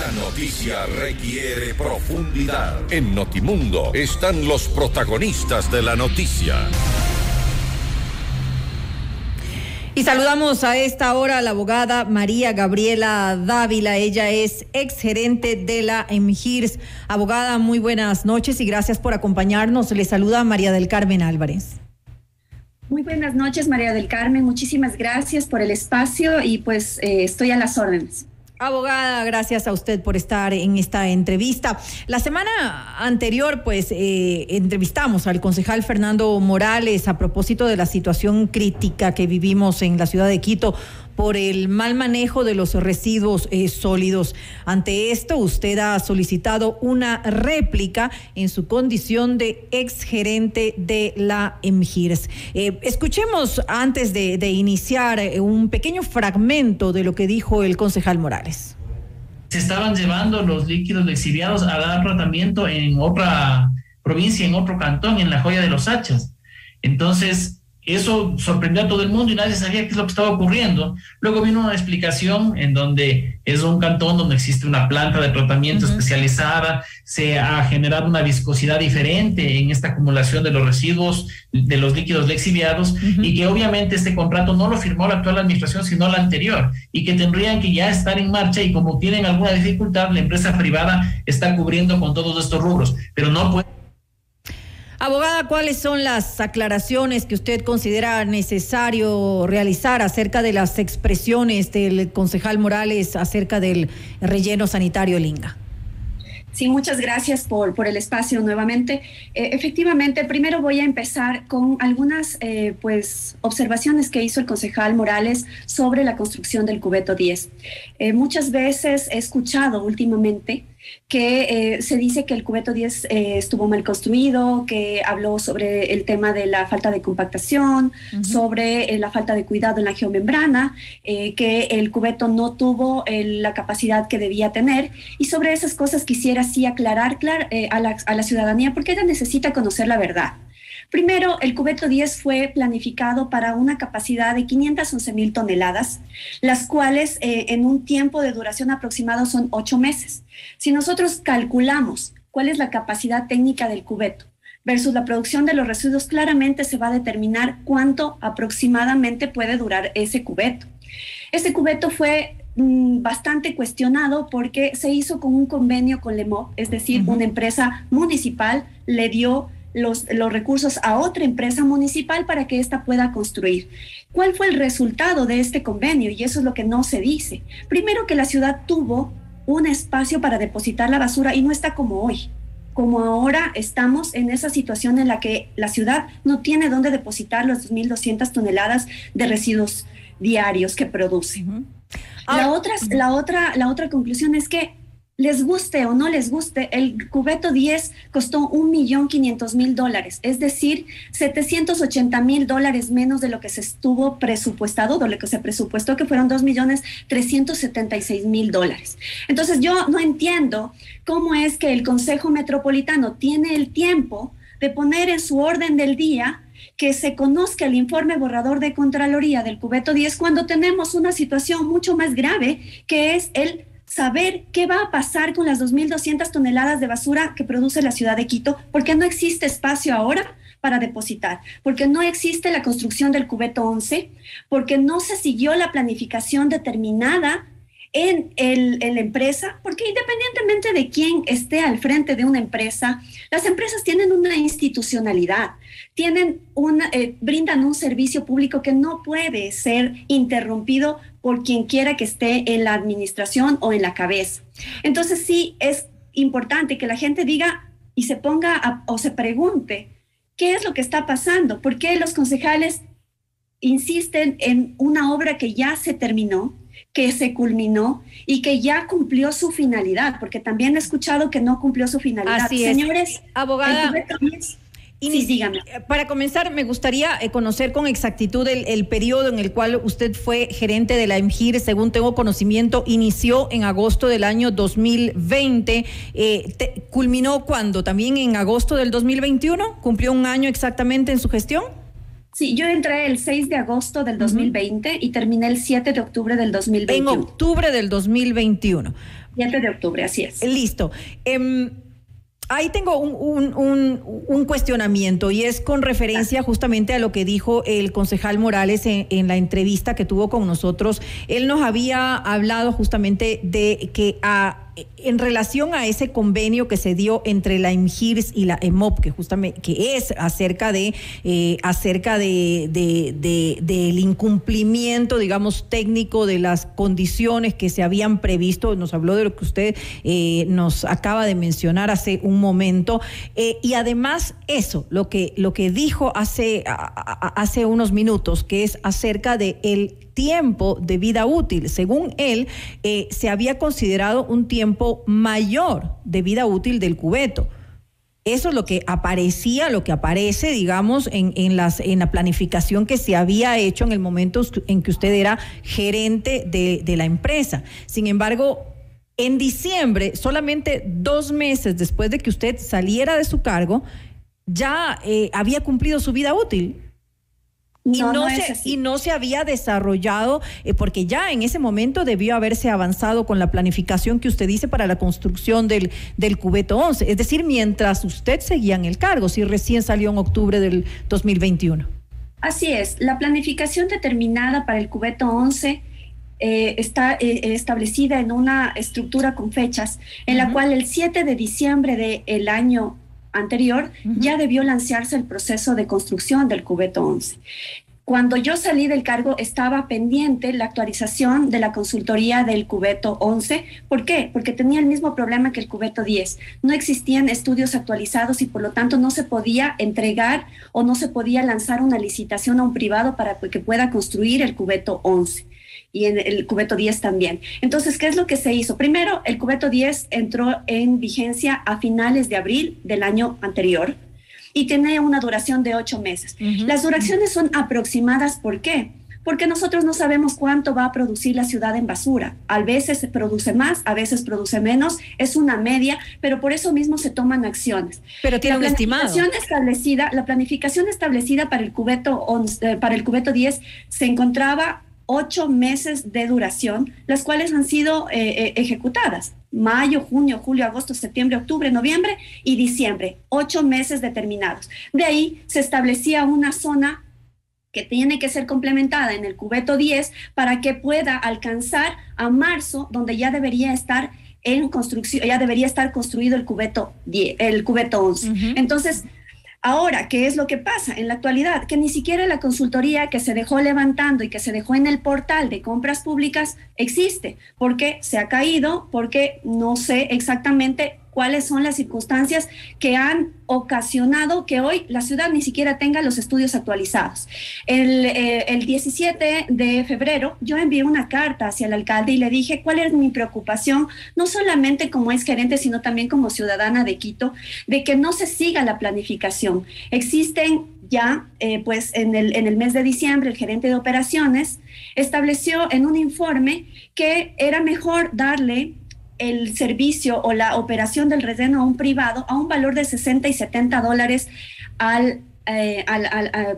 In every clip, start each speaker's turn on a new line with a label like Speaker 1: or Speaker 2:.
Speaker 1: La noticia requiere profundidad. En Notimundo están los protagonistas de la noticia.
Speaker 2: Y saludamos a esta hora a la abogada María Gabriela Dávila. Ella es exgerente de la MGIRS. Abogada, muy buenas noches y gracias por acompañarnos. Le saluda María del Carmen Álvarez.
Speaker 3: Muy buenas noches, María del Carmen. Muchísimas gracias por el espacio y pues estoy a las órdenes.
Speaker 2: Abogada, gracias a usted por estar en esta entrevista. La semana anterior, pues, entrevistamos al concejal Fernando Morales a propósito de la situación crítica que vivimos en la ciudad de Quito por el mal manejo de los residuos sólidos. Ante esto, usted ha solicitado una réplica en su condición de exgerente de la MGIRS. Escuchemos antes de iniciar un pequeño fragmento de lo que dijo el concejal Morales.
Speaker 4: Se estaban llevando los líquidos lixiviados a dar tratamiento en otra provincia, en otro cantón, en La Joya de los Hachas. Entonces, eso sorprendió a todo el mundo y nadie sabía qué es lo que estaba ocurriendo. Luego vino una explicación en donde es un cantón donde existe una planta de tratamiento especializada, se ha generado una viscosidad diferente en esta acumulación de los residuos, de los líquidos lixiviados, y que obviamente este contrato no lo firmó la actual administración, sino la anterior, y que tendrían que ya estar en marcha, y como tienen alguna dificultad, la empresa privada está cubriendo con todos estos rubros, pero no puede.
Speaker 2: Abogada, ¿cuáles son las aclaraciones que usted considera necesario realizar acerca de las expresiones del concejal Morales acerca del relleno sanitario Linga?
Speaker 3: Sí, muchas gracias por el espacio nuevamente. Efectivamente, primero voy a empezar con algunas observaciones que hizo el concejal Morales sobre la construcción del cubeto 10. Muchas veces he escuchado últimamente que se dice que el cubeto 10 estuvo mal construido, que habló sobre el tema de la falta de compactación, sobre la falta de cuidado en la geomembrana, que el cubeto no tuvo la capacidad que debía tener, y sobre esas cosas quisiera sí aclarar a la ciudadanía, porque ella necesita conocer la verdad. Primero, el cubeto 10 fue planificado para una capacidad de 511,000 toneladas, las cuales en un tiempo de duración aproximado son 8 meses. Si nosotros calculamos cuál es la capacidad técnica del cubeto versus la producción de los residuos, claramente se va a determinar cuánto aproximadamente puede durar ese cubeto. Este cubeto fue bastante cuestionado porque se hizo con un convenio con LEMOV, es decir, una empresa municipal le dio los recursos a otra empresa municipal para que ésta pueda construir. ¿Cuál fue el resultado de este convenio? Y eso es lo que no se dice. Primero, que la ciudad tuvo un espacio para depositar la basura y no está como hoy. Como ahora estamos en esa situación en la que la ciudad no tiene dónde depositar las 2,200 toneladas de residuos diarios que produce. La otra conclusión es que, les guste o no les guste, el cubeto 10 costó $1,500,000, es decir, $780,000 menos de lo que se estuvo presupuestado, de lo que se presupuestó, que fueron $2,376,000. Entonces yo no entiendo cómo es que el Consejo Metropolitano tiene el tiempo de poner en su orden del día que se conozca el informe borrador de Contraloría del cubeto 10 cuando tenemos una situación mucho más grave, que es el saber qué va a pasar con las 2,200 toneladas de basura que produce la ciudad de Quito, porque no existe espacio ahora para depositar, porque no existe la construcción del cubeto 11, porque no se siguió la planificación determinada en la empresa, porque independientemente de quién esté al frente de una empresa, las empresas tienen una institucionalidad, brindan un servicio público que no puede ser interrumpido por quien quiera que esté en la administración o en la cabeza. Entonces sí es importante que la gente diga y se ponga o se pregunte qué es lo que está pasando, por qué los concejales insisten en una obra que ya se terminó, que se culminó y que ya cumplió su finalidad, porque también he escuchado que no cumplió su finalidad.
Speaker 2: Así es.
Speaker 3: Señores,
Speaker 2: abogada,
Speaker 3: sí, dígame.
Speaker 2: Para comenzar, me gustaría conocer con exactitud el periodo en el cual usted fue gerente de la MGIR. Según tengo conocimiento, inició en agosto del año 2020. ¿Culminó cuándo? ¿También en agosto del 2021? ¿Cumplió un año exactamente en su gestión?
Speaker 3: Sí, yo entré el 6 de agosto del 2020 y terminé el 7 de octubre del 2021.
Speaker 2: En octubre del 2021.
Speaker 3: 7 de octubre, así es.
Speaker 2: Listo. Ahí tengo un cuestionamiento y es con referencia justamente a lo que dijo el concejal Morales en la entrevista que tuvo con nosotros. Él nos había hablado justamente de que en relación a ese convenio que se dio entre la IMGIRS y la EMOP, que justamente que es acerca del incumplimiento, digamos, técnico de las condiciones que se habían previsto. Nos habló de lo que usted nos acaba de mencionar hace un momento, y además eso, lo que dijo hace unos minutos, que es acerca de el tiempo de vida útil. Según él, se había considerado un tiempo mayor de vida útil del cubeto. Eso es lo que aparece, digamos, en la planificación que se había hecho en el momento en que usted era gerente de la empresa. Sin embargo, en diciembre, solamente 2 meses después de que usted saliera de su cargo, ya había cumplido su vida útil. Y no se había desarrollado, porque ya en ese momento debió haberse avanzado con la planificación que usted dice para la construcción del cubeto 11. Es decir, mientras usted seguía en el cargo, si recién salió en octubre del 2021.
Speaker 3: Así es, la planificación determinada para el cubeto 11 está establecida en una estructura con fechas, en la cual el 7 de diciembre del año anterior ya debió lanzarse el proceso de construcción del cubeto 11. Cuando yo salí del cargo estaba pendiente la actualización de la consultoría del cubeto 11. ¿Por qué? Porque tenía el mismo problema que el cubeto 10. No existían estudios actualizados y por lo tanto no se podía entregar o no se podía lanzar una licitación a un privado para que pueda construir el cubeto 11. Y en el cubeto 10 también. Entonces, ¿qué es lo que se hizo? Primero, el cubeto 10 entró en vigencia a finales de abril del año anterior y tenía una duración de 8 meses. Las duraciones son aproximadas, ¿por qué? Porque nosotros no sabemos cuánto va a producir la ciudad en basura. A veces se produce más, a veces produce menos, es una media, pero por eso mismo se toman acciones.
Speaker 2: Pero tiene un estimado.
Speaker 3: La planificación establecida para el cubeto 10 se encontraba 8 meses de duración, las cuales han sido ejecutadas. Mayo, junio, julio, agosto, septiembre, octubre, noviembre y diciembre. 8 meses determinados. De ahí se establecía una zona que tiene que ser complementada en el cubeto 10 para que pueda alcanzar a marzo, donde ya debería estar en construcción, ya debería estar construido el cubeto 11. Entonces, ahora, ¿qué es lo que pasa en la actualidad? Que ni siquiera la consultoría que se dejó levantando y que se dejó en el portal de compras públicas existe, porque se ha caído, porque no sé exactamente cuáles son las circunstancias que han ocasionado que hoy la ciudad ni siquiera tenga los estudios actualizados. El 17 de febrero yo envié una carta hacia el alcalde y le dije cuál es mi preocupación, no solamente como ex gerente, sino también como ciudadana de Quito, de que no se siga la planificación. Existen ya, pues en el mes de diciembre, el gerente de operaciones estableció en un informe que era mejor darle el servicio o la operación del relleno a un privado a un valor de $60 y $70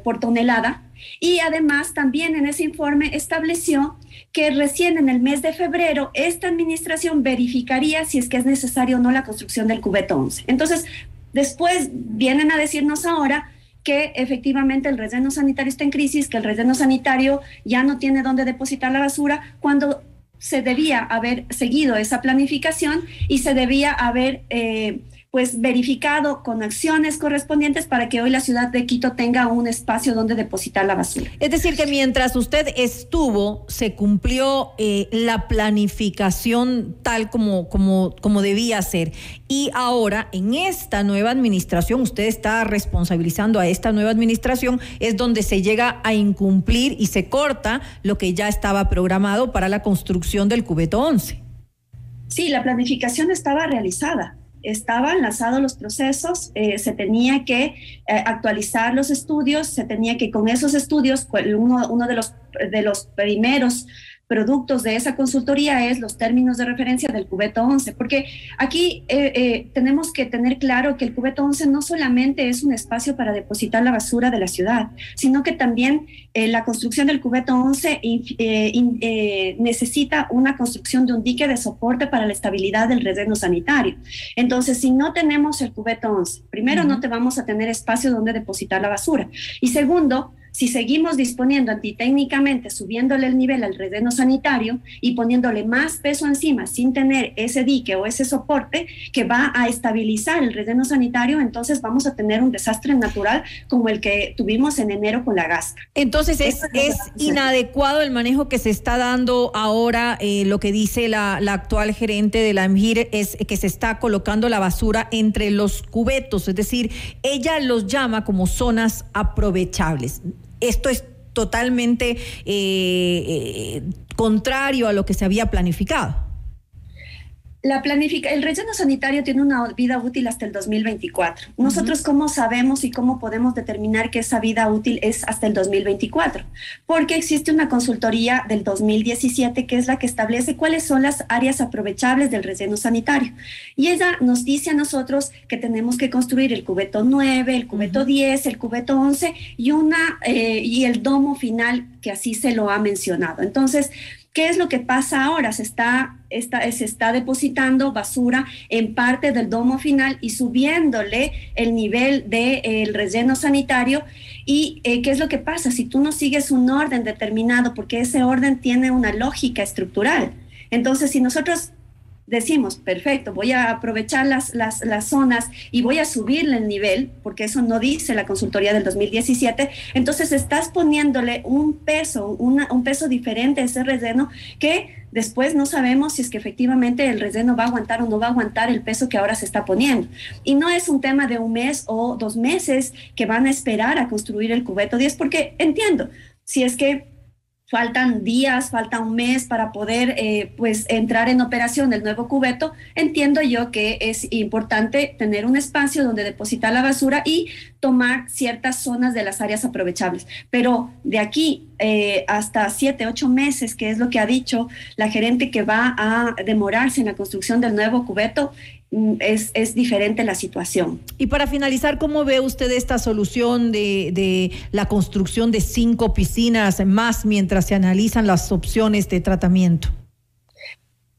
Speaker 3: por tonelada. Y además también en ese informe estableció que recién en el mes de febrero esta administración verificaría si es que es necesario o no la construcción del cubeto 11. Entonces, después vienen a decirnos ahora que efectivamente el relleno sanitario está en crisis, que el relleno sanitario ya no tiene dónde depositar la basura, cuando se debía haber seguido esa planificación y se debía haber pues verificado con acciones correspondientes para que hoy la ciudad de Quito tenga un espacio donde depositar la basura.
Speaker 2: Es decir, que mientras usted estuvo, se cumplió la planificación tal como debía ser. Y ahora, en esta nueva administración, usted está responsabilizando a esta nueva administración, es donde se llega a incumplir y se corta lo que ya estaba programado para la construcción del cubeto 11.
Speaker 3: Sí, la planificación estaba realizada. Estaban lanzados los procesos, se tenía que actualizar los estudios, se tenía que con esos estudios, uno de los primeros productos de esa consultoría es los términos de referencia del cubeto 11, porque aquí tenemos que tener claro que el cubeto 11 no solamente es un espacio para depositar la basura de la ciudad, sino que también la construcción del cubeto 11 necesita una construcción de un dique de soporte para la estabilidad del relleno sanitario. Entonces, si no tenemos el cubeto 11, primero no te vamos a tener espacio donde depositar la basura, y segundo, si seguimos disponiendo antitécnicamente, subiéndole el nivel al relleno sanitario y poniéndole más peso encima sin tener ese dique o ese soporte que va a estabilizar el relleno sanitario, entonces vamos a tener un desastre natural como el que tuvimos en enero con la Gasca.
Speaker 2: Entonces es inadecuado el manejo que se está dando ahora. Lo que dice la actual gerente de la EMGIR es que se está colocando la basura entre los cubetos, es decir, ella los llama como zonas aprovechables. Esto es totalmente contrario a lo que se había planificado.
Speaker 3: El relleno sanitario tiene una vida útil hasta el 2024. Nosotros, ¿cómo sabemos y cómo podemos determinar que esa vida útil es hasta el 2024? Porque existe una consultoría del 2017 que es la que establece cuáles son las áreas aprovechables del relleno sanitario. Y ella nos dice a nosotros que tenemos que construir el cubeto 9, el cubeto 10, el cubeto 11 y el domo final, que así se lo ha mencionado. Entonces, ¿qué es lo que pasa ahora? Se está depositando basura en parte del domo final y subiéndole el nivel del relleno sanitario. ¿Y qué es lo que pasa? Si tú no sigues un orden determinado, porque ese orden tiene una lógica estructural. Entonces, si nosotros decimos, perfecto, voy a aprovechar las zonas y voy a subirle el nivel, porque eso no dice la consultoría del 2017, entonces estás poniéndole un peso diferente a ese relleno que después no sabemos si es que efectivamente el relleno va a aguantar o no va a aguantar el peso que ahora se está poniendo. Y no es un tema de un mes o 2 meses que van a esperar a construir el cubeto 10, porque entiendo, si es que faltan días, falta un mes para poder entrar en operación el nuevo cubeto, entiendo yo que es importante tener un espacio donde depositar la basura y tomar ciertas zonas de las áreas aprovechables. Pero de aquí hasta 7, 8 meses, que es lo que ha dicho la gerente que va a demorarse en la construcción del nuevo cubeto, es diferente la situación.
Speaker 2: Y para finalizar, ¿cómo ve usted esta solución de la construcción de 5 piscinas más mientras se analizan las opciones de tratamiento?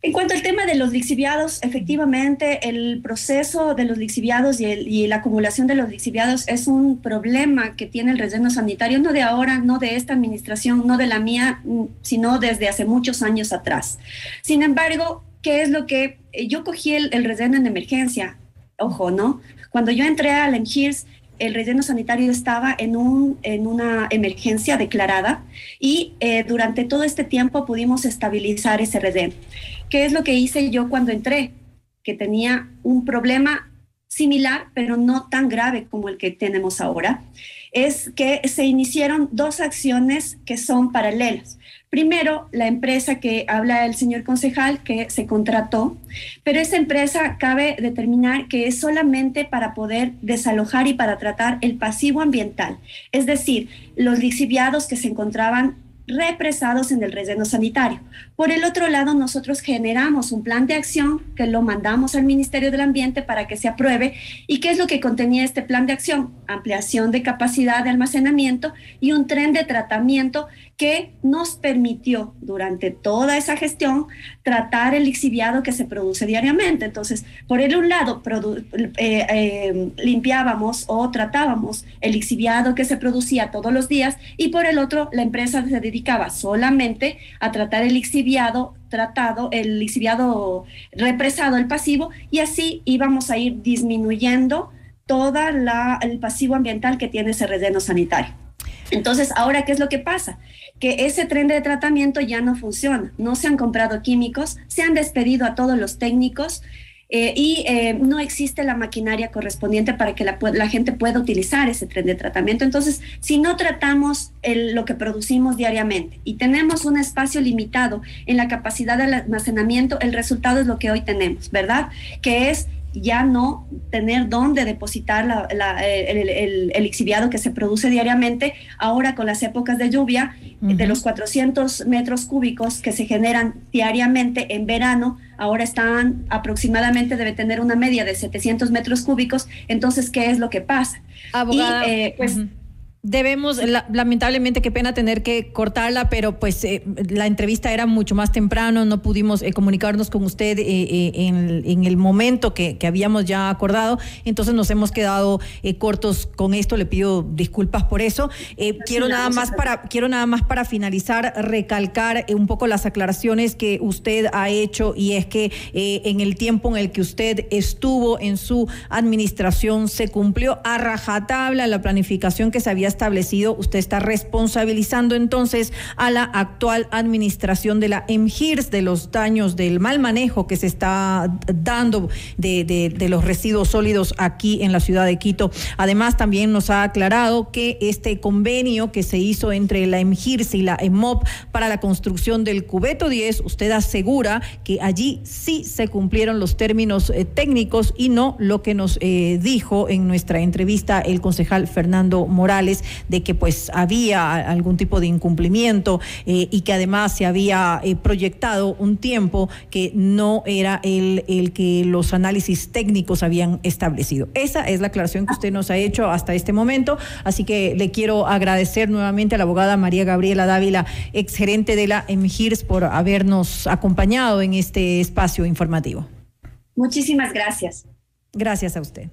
Speaker 3: En cuanto al tema de los lixiviados, efectivamente el proceso de los lixiviados y la acumulación de los lixiviados es un problema que tiene el relleno sanitario, no de ahora, no de esta administración, no de la mía, sino desde hace muchos años atrás. Sin embargo, ¿qué es lo que yo cogí el relleno en emergencia? Ojo, ¿no? Cuando yo entré a la EMGIR, el relleno sanitario estaba en una emergencia declarada y durante todo este tiempo pudimos estabilizar ese relleno. ¿Qué es lo que hice yo cuando entré? Que tenía un problema similar, pero no tan grave como el que tenemos ahora. Es que se iniciaron 2 acciones que son paralelas. Primero, la empresa que habla el señor concejal, que se contrató, pero esa empresa cabe determinar que es solamente para poder desalojar y para tratar el pasivo ambiental, es decir, los lixiviados que se encontraban represados en el relleno sanitario. Por el otro lado, nosotros generamos un plan de acción que lo mandamos al Ministerio del Ambiente para que se apruebe. ¿Y qué es lo que contenía este plan de acción? Ampliación de capacidad de almacenamiento y un tren de tratamiento que nos permitió durante toda esa gestión tratar el lixiviado que se produce diariamente. Entonces, por un lado, limpiábamos o tratábamos el lixiviado que se producía todos los días y por el otro, la empresa se dedicaba solamente a tratar el lixiviado tratado, el lixiviado represado, el pasivo, y así íbamos a ir disminuyendo todo el pasivo ambiental que tiene ese relleno sanitario. Entonces, ahora, ¿qué es lo que pasa? Que ese tren de tratamiento ya no funciona. No se han comprado químicos, se han despedido a todos los técnicos y no existe la maquinaria correspondiente para que la gente pueda utilizar ese tren de tratamiento. Entonces, si no tratamos lo que producimos diariamente y tenemos un espacio limitado en la capacidad de almacenamiento, el resultado es lo que hoy tenemos, ¿verdad? Que es ya no tener dónde depositar el lixiviado que se produce diariamente. Ahora, con las épocas de lluvia, de los 400 metros cúbicos que se generan diariamente en verano, ahora están aproximadamente, debe tener una media de 700 metros cúbicos. Entonces, ¿qué es lo que pasa?
Speaker 2: Abogada,
Speaker 3: y pues
Speaker 2: debemos, lamentablemente, qué pena tener que cortarla, pero pues la entrevista era mucho más temprano, no pudimos comunicarnos con usted en el momento que habíamos ya acordado, entonces nos hemos quedado cortos con esto, le pido disculpas por eso. Quiero nada más para finalizar, recalcar un poco las aclaraciones que usted ha hecho, y es que en el tiempo en el que usted estuvo en su administración se cumplió a rajatabla la planificación que se había establecido. Usted está responsabilizando entonces a la actual administración de la MGIRS de los daños del mal manejo que se está dando de los residuos sólidos aquí en la ciudad de Quito. Además, también nos ha aclarado que este convenio que se hizo entre la MGIRS y la EMOP para la construcción del Cubeto 10, usted asegura que allí sí se cumplieron los términos técnicos y no lo que nos dijo en nuestra entrevista el concejal Fernando Morales, de que pues había algún tipo de incumplimiento y que además se había proyectado un tiempo que no era el que los análisis técnicos habían establecido. Esa es la aclaración que usted nos ha hecho hasta este momento, así que le quiero agradecer nuevamente a la abogada María Gabriela Dávila, exgerente de la MGIRS, por habernos acompañado en este espacio informativo.
Speaker 3: Muchísimas gracias.
Speaker 2: Gracias a usted.